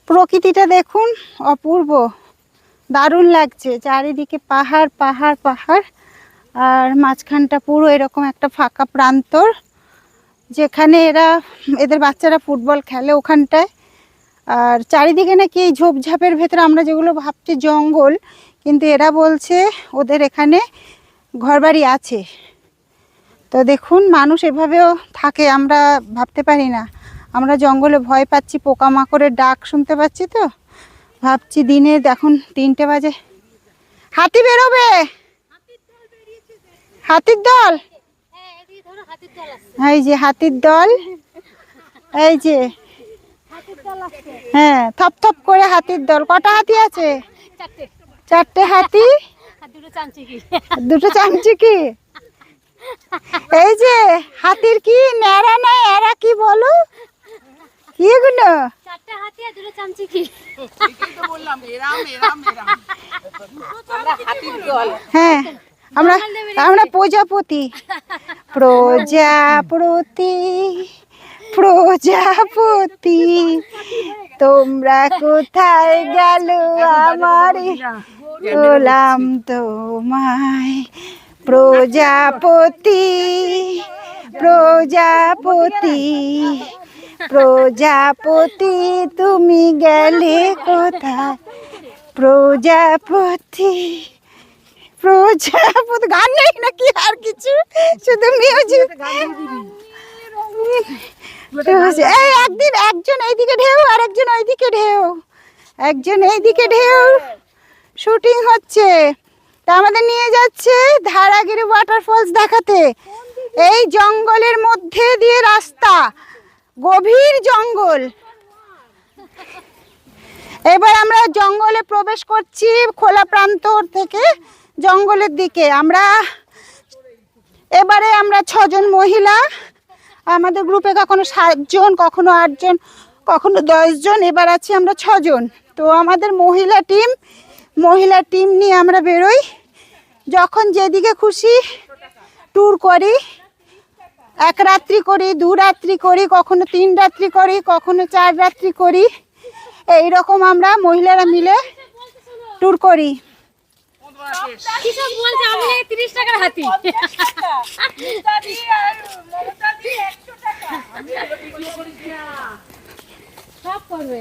প্রকৃতিটা দেখুন, অপূর্ব, দারুণ লাগছে। চারিদিকে পাহাড় পাহাড় পাহাড়, আর মাঝখানটা পুরো এরকম একটা ফাঁকা প্রান্তর, যেখানে এদের বাচ্চারা ফুটবল খেলে ওখানটায়। আর চারিদিকে নাকি এই ঝোপঝাপের ভেতরে আমরা যেগুলো ভাবছি জঙ্গল, কিন্তু এরা বলছে ওদের এখানে ঘরবাড়ি আছে। তো দেখুন, মানুষ এভাবেও থাকে, আমরা ভাবতে পারি না। আমরা জঙ্গলে ভয় পাচ্ছি, পোকামাকড়ের ডাক শুনতে পাচ্ছি, তো ভাবছি দিনে এখন 3টে বাজে হাতি বেরোবে। হাতির দল, এই যে হাতির দল, এই যে হ্যাঁ, থপ থপ করে হাতির দল। কটা হাতি আছে? 4টে হাতি, 2টো চামচিকি। এই যে হাতির কি ন্যাড়া না এরা, কি বলো কি এগুলো? 4টে হাতি আর 2টো চামচিকি। হ্যাঁ, আমরা প্রজাপতি। প্রজাপতি প্রজাপতি তোমরা কোথায় গেল আমারে, গোলাম তোমায়। প্রজাপতি প্রজাপতি প্রজাপতি তুমি গেলে কোথায়? প্রজাপতি প্রজাপতি। গান নেই নাকি আর কিছু, শুধু মিউজিক। এই একদিন একজন এইদিকে ঢেউ আর একজন ওইদিকে ঢেউ, একজন এইদিকে ঢেউ, শুটিং হচ্ছে। তা আমাদের নিয়ে যাচ্ছে ধারাগিরি ওয়াটারফলস দেখাতে। এই জঙ্গলের মধ্যে দিয়ে রাস্তা, গভীর জঙ্গল। এবার আমরা জঙ্গলে প্রবেশ করছি, খোলা প্রান্তর থেকে জঙ্গলের দিকে। এবারে আমরা 6 জন মহিলা, আমাদের গ্রুপে কখনো 7 জন, কখনো 8 জন, কখনো 10 জন, এবার আছি আমরা 6 জন। তো আমাদের মহিলা টিম নিয়ে আমরা বেরোই, যখন যেদিকে খুশি ট্যুর করি। 1 রাত্রি করি, 2 রাত্রি করি, কখনো 3 রাত্রি করি, কখনো 4 রাত্রি করি। এইরকম আমরা মহিলারা মিলে ট্যুর করি। আমি 30 টাকার হাতি। সব করবে।